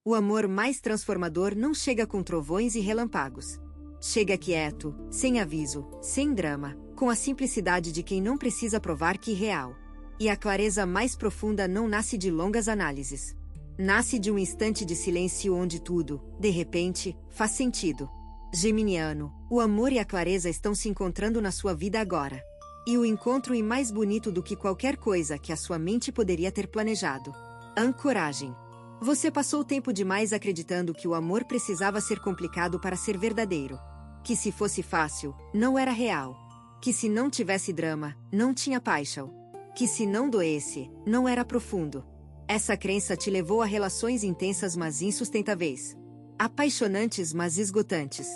O amor mais transformador não chega com trovões e relâmpagos. Chega quieto, sem aviso, sem drama, com a simplicidade de quem não precisa provar que é real. E a clareza mais profunda não nasce de longas análises. Nasce de um instante de silêncio onde tudo, de repente, faz sentido. Geminiano, o amor e a clareza estão se encontrando na sua vida agora. E o encontro é mais bonito do que qualquer coisa que a sua mente poderia ter planejado. Ancoragem. Você passou tempo demais acreditando que o amor precisava ser complicado para ser verdadeiro. Que se fosse fácil, não era real. Que se não tivesse drama, não tinha paixão. Que se não doesse, não era profundo. Essa crença te levou a relações intensas mas insustentáveis. Apaixonantes mas esgotantes.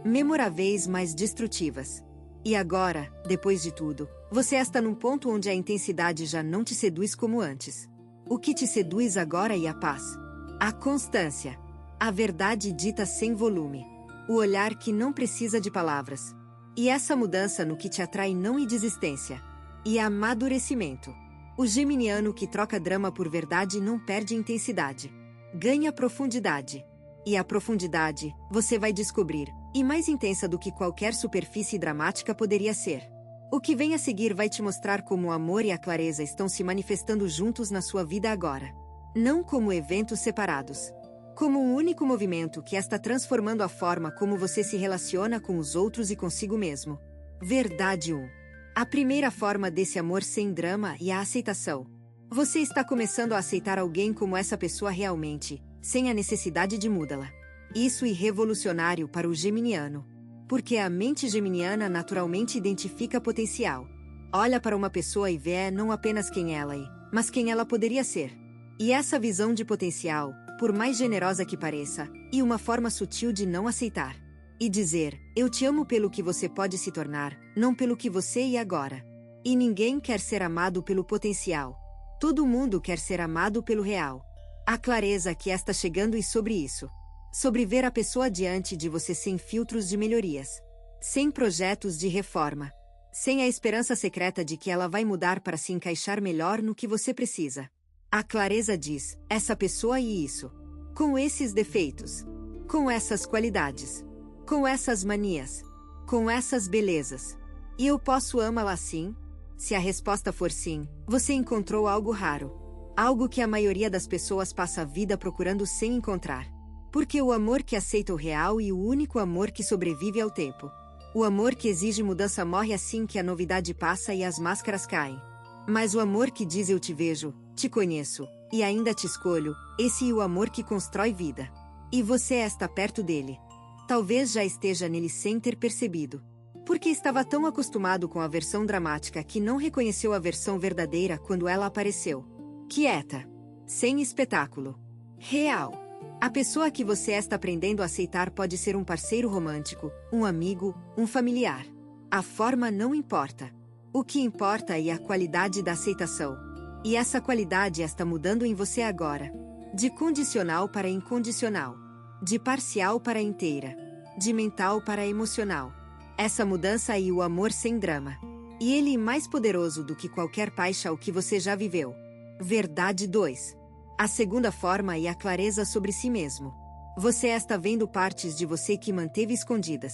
Memoráveis mas destrutivas. E agora, depois de tudo, você está num ponto onde a intensidade já não te seduz como antes. O que te seduz agora é a paz. A constância. A verdade dita sem volume. O olhar que não precisa de palavras. E essa mudança no que te atrai não é desistência. E amadurecimento. O geminiano que troca drama por verdade não perde intensidade. Ganha profundidade. E a profundidade, você vai descobrir, e mais intensa do que qualquer superfície dramática poderia ser. O que vem a seguir vai te mostrar como o amor e a clareza estão se manifestando juntos na sua vida agora. Não como eventos separados. Como um único movimento que está transformando a forma como você se relaciona com os outros e consigo mesmo. Verdade 1. A primeira forma desse amor sem drama é a aceitação. Você está começando a aceitar alguém como essa pessoa realmente, sem a necessidade de mudá-la. Isso é revolucionário para o geminiano. Porque a mente geminiana naturalmente identifica potencial. Olha para uma pessoa e vê não apenas quem ela é, mas quem ela poderia ser. E essa visão de potencial, por mais generosa que pareça, é uma forma sutil de não aceitar. E dizer, eu te amo pelo que você pode se tornar, não pelo que você é agora. E ninguém quer ser amado pelo potencial. Todo mundo quer ser amado pelo real. A clareza que está chegando é sobre isso. Sobre ver a pessoa diante de você sem filtros de melhorias. Sem projetos de reforma. Sem a esperança secreta de que ela vai mudar para se encaixar melhor no que você precisa. A clareza diz, essa pessoa é isso. Com esses defeitos. Com essas qualidades. Com essas manias. Com essas belezas. E eu posso amá-la assim? Se a resposta for sim, você encontrou algo raro. Algo que a maioria das pessoas passa a vida procurando sem encontrar. Porque o amor que aceita o real é o único amor que sobrevive ao tempo. O amor que exige mudança morre assim que a novidade passa e as máscaras caem. Mas o amor que diz eu te vejo, te conheço, e ainda te escolho, esse é o amor que constrói vida. E você está perto dele. Talvez já esteja nele sem ter percebido. Porque estava tão acostumado com a versão dramática que não reconheceu a versão verdadeira quando ela apareceu. Quieta. Sem espetáculo. Real. A pessoa que você está aprendendo a aceitar pode ser um parceiro romântico, um amigo, um familiar. A forma não importa. O que importa é a qualidade da aceitação. E essa qualidade está mudando em você agora. De condicional para incondicional. De parcial para inteira. De mental para emocional. Essa mudança é o amor sem drama. E ele é mais poderoso do que qualquer paixão que você já viveu. Verdade 2. A segunda forma é a clareza sobre si mesmo. Você está vendo partes de você que manteve escondidas.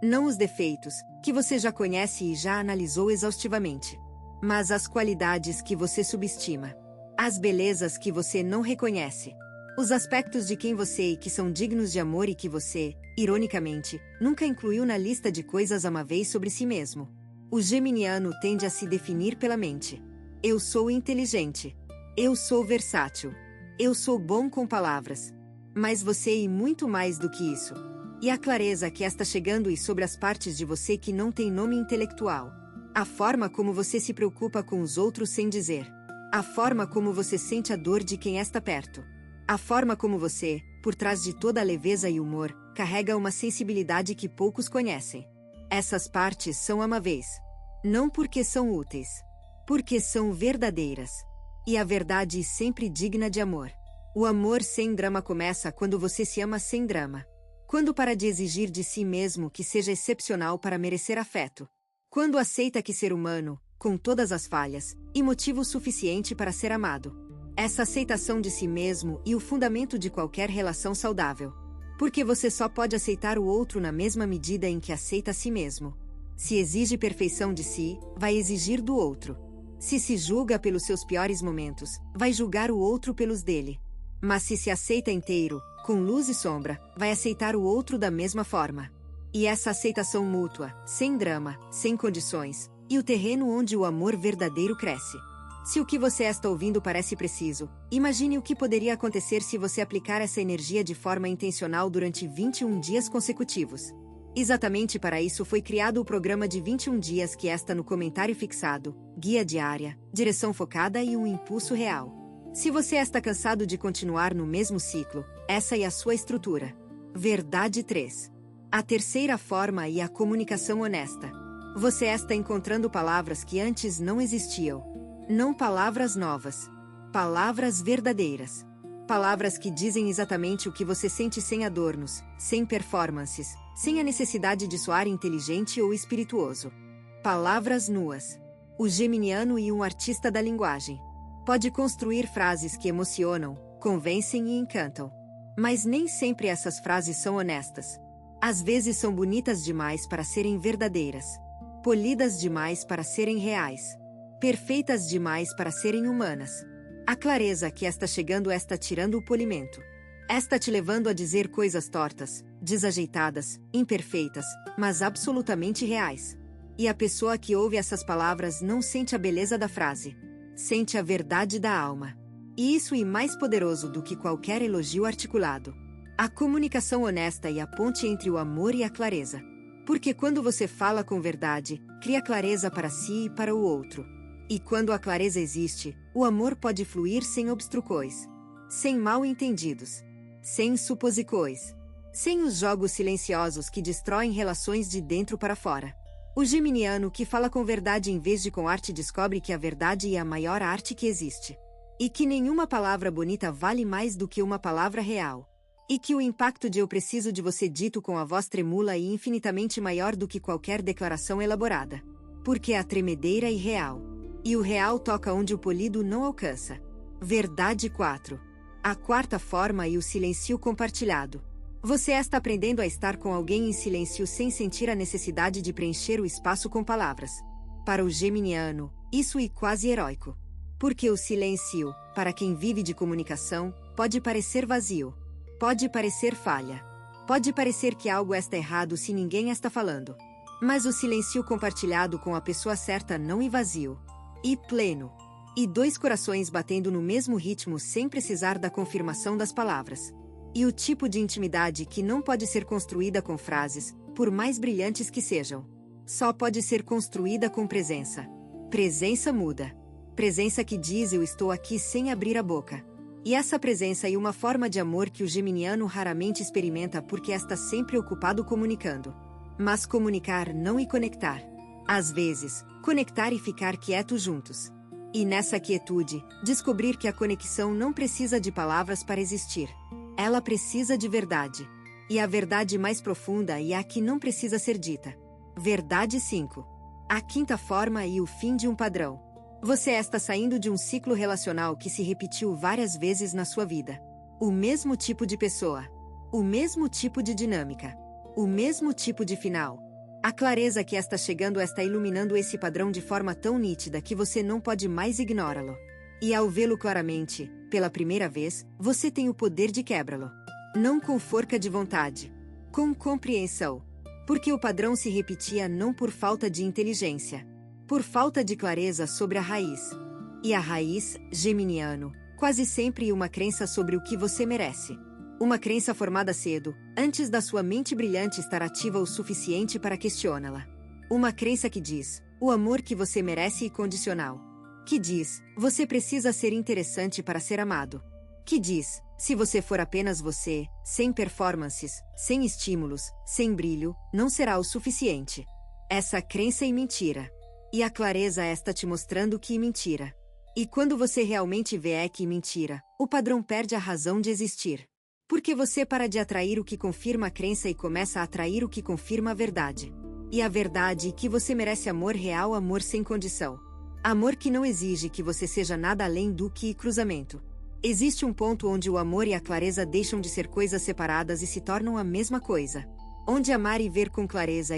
Não os defeitos, que você já conhece e já analisou exaustivamente. Mas as qualidades que você subestima. As belezas que você não reconhece. Os aspectos de quem você é que são dignos de amor e que você, ironicamente, nunca incluiu na lista de coisas amáveis sobre si mesmo. O geminiano tende a se definir pela mente. Eu sou inteligente. Eu sou versátil. Eu sou bom com palavras. Mas você é muito mais do que isso. E a clareza que está chegando é sobre as partes de você que não tem nome intelectual. A forma como você se preocupa com os outros sem dizer. A forma como você sente a dor de quem está perto. A forma como você, por trás de toda a leveza e humor, carrega uma sensibilidade que poucos conhecem. Essas partes são amáveis. Não porque são úteis. Porque são verdadeiras. E a verdade é sempre digna de amor. O amor sem drama começa quando você se ama sem drama. Quando para de exigir de si mesmo que seja excepcional para merecer afeto. Quando aceita que ser humano, com todas as falhas, é motivo suficiente para ser amado. Essa aceitação de si mesmo e o fundamento de qualquer relação saudável. Porque você só pode aceitar o outro na mesma medida em que aceita a si mesmo. Se exige perfeição de si, vai exigir do outro. Se julga pelos seus piores momentos, vai julgar o outro pelos dele. Mas se aceita inteiro, com luz e sombra, vai aceitar o outro da mesma forma. E essa aceitação mútua, sem drama, sem condições, e o terreno onde o amor verdadeiro cresce. Se o que você está ouvindo parece preciso, imagine o que poderia acontecer se você aplicar essa energia de forma intencional durante 21 dias consecutivos. Exatamente para isso foi criado o programa de 21 dias que está no comentário fixado, guia diária, direção focada e um impulso real. Se você está cansado de continuar no mesmo ciclo, essa é a sua estrutura. Verdade 3. A terceira forma é a comunicação honesta. Você está encontrando palavras que antes não existiam. Não palavras novas. Palavras verdadeiras. Palavras que dizem exatamente o que você sente sem adornos, sem performances, sem a necessidade de soar inteligente ou espirituoso. Palavras nuas. O geminiano e um artista da linguagem. Pode construir frases que emocionam, convencem e encantam. Mas nem sempre essas frases são honestas. Às vezes são bonitas demais para serem verdadeiras. Polidas demais para serem reais. Perfeitas demais para serem humanas. A clareza que está chegando está tirando o polimento. Está te levando a dizer coisas tortas, desajeitadas, imperfeitas, mas absolutamente reais. E a pessoa que ouve essas palavras não sente a beleza da frase. Sente a verdade da alma. E isso é mais poderoso do que qualquer elogio articulado. A comunicação honesta é a ponte entre o amor e a clareza. Porque quando você fala com verdade, cria clareza para si e para o outro. E quando a clareza existe, o amor pode fluir sem obstruções, sem mal-entendidos, sem suposicões, sem os jogos silenciosos que destroem relações de dentro para fora. O geminiano que fala com verdade em vez de com arte descobre que a verdade é a maior arte que existe. E que nenhuma palavra bonita vale mais do que uma palavra real. E que o impacto de eu preciso de você dito com a voz tremula é infinitamente maior do que qualquer declaração elaborada. Porque a tremedeira é real. E o real toca onde o polido não alcança. Verdade 4. A quarta forma é o silêncio compartilhado. Você está aprendendo a estar com alguém em silêncio sem sentir a necessidade de preencher o espaço com palavras. Para o geminiano, isso é quase heróico. Porque o silêncio, para quem vive de comunicação, pode parecer vazio. Pode parecer falha. Pode parecer que algo está errado se ninguém está falando. Mas o silêncio compartilhado com a pessoa certa não é vazio. E pleno. E dois corações batendo no mesmo ritmo sem precisar da confirmação das palavras. E o tipo de intimidade que não pode ser construída com frases, por mais brilhantes que sejam. Só pode ser construída com presença. Presença muda. Presença que diz eu estou aqui sem abrir a boca. E essa presença é uma forma de amor que o geminiano raramente experimenta porque está sempre ocupado comunicando. Mas comunicar não é conectar. Às vezes, conectar e ficar quieto juntos. E nessa quietude, descobrir que a conexão não precisa de palavras para existir. Ela precisa de verdade. E a verdade mais profunda é a que não precisa ser dita. Verdade 5. A quinta forma é o fim de um padrão. Você está saindo de um ciclo relacional que se repetiu várias vezes na sua vida. O mesmo tipo de pessoa. O mesmo tipo de dinâmica. O mesmo tipo de final. A clareza que está chegando está iluminando esse padrão de forma tão nítida que você não pode mais ignorá-lo. E ao vê-lo claramente, pela primeira vez, você tem o poder de quebrá-lo. Não com força de vontade. Com compreensão. Porque o padrão se repetia não por falta de inteligência. Por falta de clareza sobre a raiz. E a raiz, geminiano, quase sempre é uma crença sobre o que você merece. Uma crença formada cedo, antes da sua mente brilhante estar ativa o suficiente para questioná-la. Uma crença que diz, o amor que você merece é condicional. Que diz, você precisa ser interessante para ser amado. Que diz, se você for apenas você, sem performances, sem estímulos, sem brilho, não será o suficiente. Essa crença é mentira. E a clareza está te mostrando que é mentira. E quando você realmente vê é que é mentira, o padrão perde a razão de existir. Porque você para de atrair o que confirma a crença e começa a atrair o que confirma a verdade. E a verdade é que você merece amor real, amor sem condição. Amor que não exige que você seja nada além do que cruzamento. Existe um ponto onde o amor e a clareza deixam de ser coisas separadas e se tornam a mesma coisa. Onde amar e ver com clareza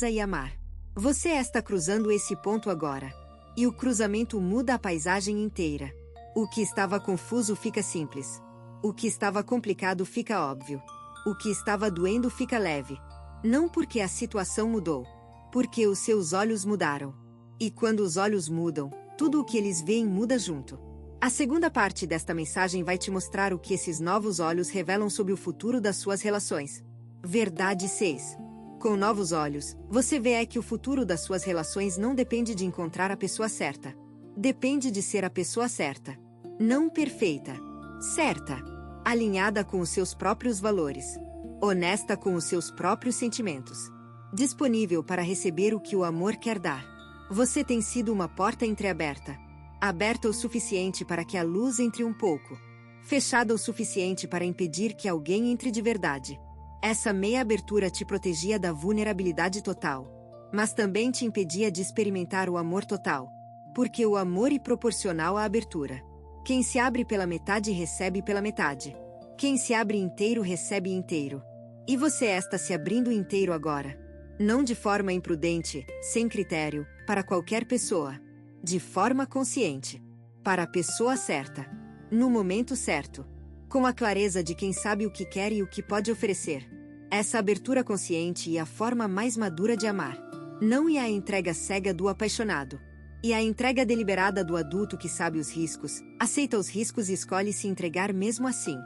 e amar. Você está cruzando esse ponto agora. E o cruzamento muda a paisagem inteira. O que estava confuso fica simples. O que estava complicado fica óbvio. O que estava doendo fica leve. Não porque a situação mudou. Porque os seus olhos mudaram. E quando os olhos mudam, tudo o que eles veem muda junto. A segunda parte desta mensagem vai te mostrar o que esses novos olhos revelam sobre o futuro das suas relações. Verdade 6. Com novos olhos, você vê que o futuro das suas relações não depende de encontrar a pessoa certa. Depende de ser a pessoa certa. Não perfeita. Certa. Alinhada com os seus próprios valores. Honesta com os seus próprios sentimentos. Disponível para receber o que o amor quer dar. Você tem sido uma porta entreaberta. Aberta o suficiente para que a luz entre um pouco. Fechada o suficiente para impedir que alguém entre de verdade. Essa meia abertura te protegia da vulnerabilidade total. Mas também te impedia de experimentar o amor total. Porque o amor é proporcional à abertura. Quem se abre pela metade recebe pela metade. Quem se abre inteiro recebe inteiro. E você está se abrindo inteiro agora. Não de forma imprudente, sem critério, para qualquer pessoa. De forma consciente. Para a pessoa certa. No momento certo. Com a clareza de quem sabe o que quer e o que pode oferecer. Essa abertura consciente é a forma mais madura de amar. Não é a entrega cega do apaixonado. E a entrega deliberada do adulto que sabe os riscos, aceita os riscos e escolhe se entregar mesmo assim.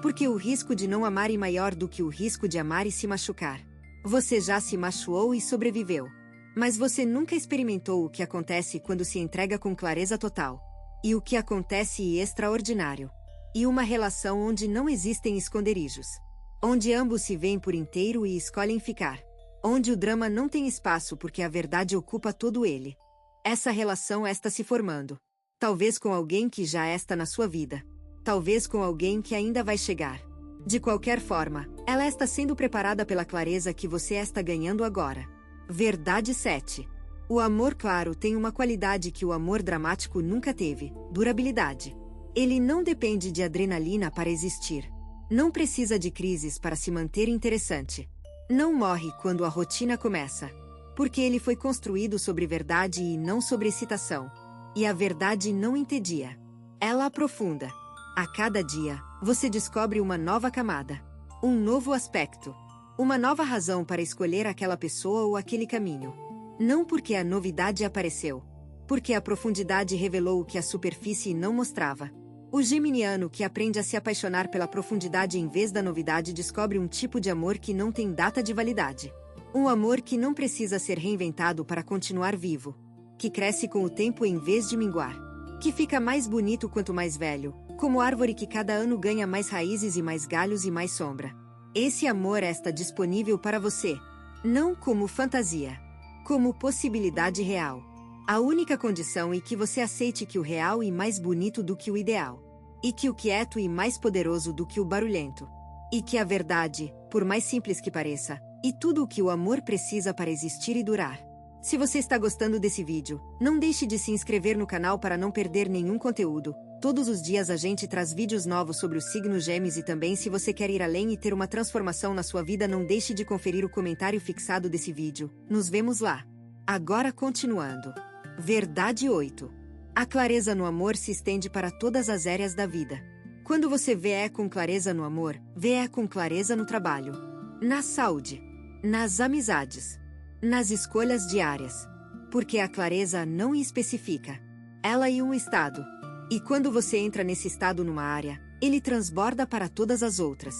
Porque o risco de não amar é maior do que o risco de amar e se machucar. Você já se machucou e sobreviveu. Mas você nunca experimentou o que acontece quando se entrega com clareza total. E o que acontece é extraordinário. E uma relação onde não existem esconderijos. Onde ambos se veem por inteiro e escolhem ficar. Onde o drama não tem espaço porque a verdade ocupa todo ele. Essa relação está se formando. Talvez com alguém que já está na sua vida. Talvez com alguém que ainda vai chegar. De qualquer forma, ela está sendo preparada pela clareza que você está ganhando agora. Verdade 7. O amor claro tem uma qualidade que o amor dramático nunca teve: durabilidade. Ele não depende de adrenalina para existir. Não precisa de crises para se manter interessante. Não morre quando a rotina começa. Porque ele foi construído sobre verdade e não sobre excitação. E a verdade não entedia. Ela aprofunda. A cada dia, você descobre uma nova camada. Um novo aspecto. Uma nova razão para escolher aquela pessoa ou aquele caminho. Não porque a novidade apareceu. Porque a profundidade revelou o que a superfície não mostrava. O geminiano que aprende a se apaixonar pela profundidade em vez da novidade descobre um tipo de amor que não tem data de validade. Um amor que não precisa ser reinventado para continuar vivo. Que cresce com o tempo em vez de minguar. Que fica mais bonito quanto mais velho, como árvore que cada ano ganha mais raízes e mais galhos e mais sombra. Esse amor está disponível para você. Não como fantasia. Como possibilidade real. A única condição é que você aceite que o real é mais bonito do que o ideal. E que o quieto é mais poderoso do que o barulhento. E que a verdade, por mais simples que pareça, é tudo o que o amor precisa para existir e durar. Se você está gostando desse vídeo, não deixe de se inscrever no canal para não perder nenhum conteúdo. Todos os dias a gente traz vídeos novos sobre o signo Gêmeos e também se você quer ir além e ter uma transformação na sua vida, não deixe de conferir o comentário fixado desse vídeo. Nos vemos lá. Agora continuando. Verdade 8. A clareza no amor se estende para todas as áreas da vida. Quando você vê com clareza no amor, vê com clareza no trabalho, na saúde, nas amizades, nas escolhas diárias. Porque a clareza não especifica. Ela é um estado. E quando você entra nesse estado numa área, ele transborda para todas as outras.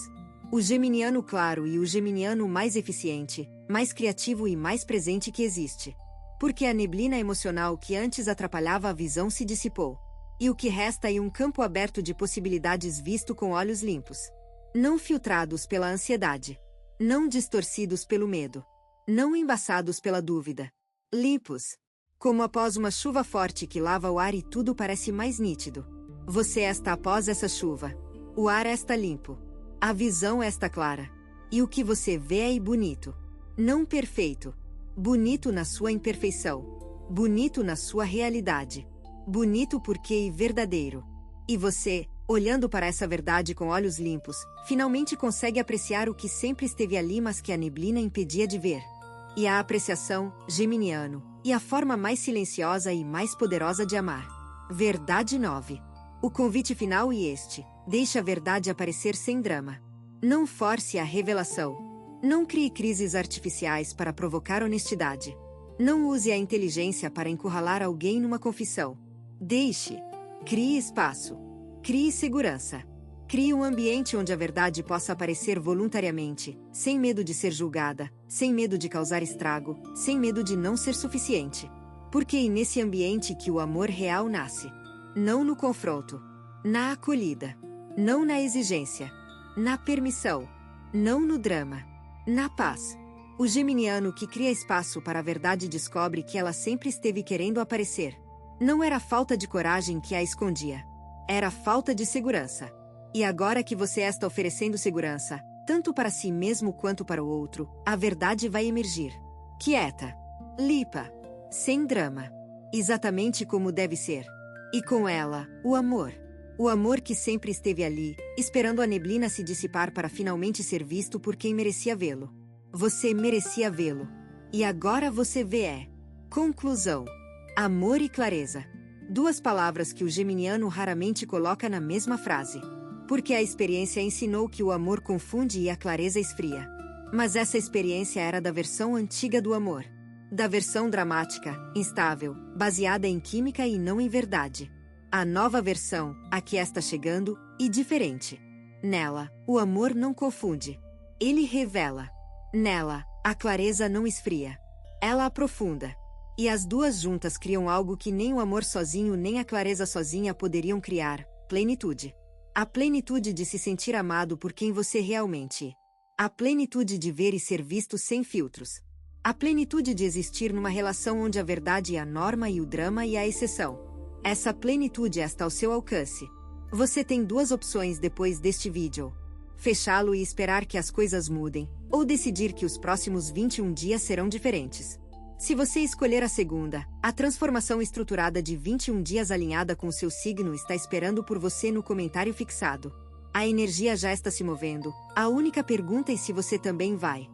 O geminiano claro e o geminiano mais eficiente, mais criativo e mais presente que existe. Porque a neblina emocional que antes atrapalhava a visão se dissipou. E o que resta é um campo aberto de possibilidades visto com olhos limpos. Não filtrados pela ansiedade. Não distorcidos pelo medo. Não embaçados pela dúvida. Limpos. Como após uma chuva forte que lava o ar e tudo parece mais nítido. Você está após essa chuva. O ar está limpo. A visão está clara. E o que você vê é bonito. Não perfeito. Bonito na sua imperfeição. bonito na sua realidade. Bonito porque é verdadeiro. E você, olhando para essa verdade com olhos limpos, finalmente consegue apreciar o que sempre esteve ali mas que a neblina impedia de ver. E a apreciação, geminiano, e a forma mais silenciosa e mais poderosa de amar. Verdade 9. O convite final e este, deixe a verdade aparecer sem drama. Não force a revelação. Não crie crises artificiais para provocar honestidade. Não use a inteligência para encurralar alguém numa confissão. Deixe. Crie espaço. Crie segurança. Crie um ambiente onde a verdade possa aparecer voluntariamente, sem medo de ser julgada, sem medo de causar estrago, sem medo de não ser suficiente. Porque é nesse ambiente que o amor real nasce. Não no confronto. Na acolhida. Não na exigência. Na permissão. Não no drama. Na paz. O geminiano que cria espaço para a verdade descobre que ela sempre esteve querendo aparecer. Não era falta de coragem que a escondia. Era falta de segurança. E agora que você está oferecendo segurança, tanto para si mesmo quanto para o outro, a verdade vai emergir. Quieta. Limpa. Sem drama. Exatamente como deve ser. E com ela, o amor. O amor que sempre esteve ali, esperando a neblina se dissipar para finalmente ser visto por quem merecia vê-lo. Você merecia vê-lo. E agora você vê. Conclusão. Amor e clareza. Duas palavras que o geminiano raramente coloca na mesma frase. Porque a experiência ensinou que o amor confunde e a clareza esfria. Mas essa experiência era da versão antiga do amor. Da versão dramática, instável, baseada em química e não em verdade. A nova versão, a que está chegando, e diferente. Nela, o amor não confunde. Ele revela. Nela, a clareza não esfria. Ela aprofunda. E as duas juntas criam algo que nem o amor sozinho nem a clareza sozinha poderiam criar: plenitude. A plenitude de se sentir amado por quem você realmente é. A plenitude de ver e ser visto sem filtros. A plenitude de existir numa relação onde a verdade é a norma e o drama é a exceção. Essa plenitude está ao seu alcance. Você tem duas opções depois deste vídeo: fechá-lo e esperar que as coisas mudem, ou decidir que os próximos 21 dias serão diferentes. Se você escolher a segunda, a transformação estruturada de 21 dias alinhada com seu signo está esperando por você no comentário fixado. A energia já está se movendo, a única pergunta é se você também vai.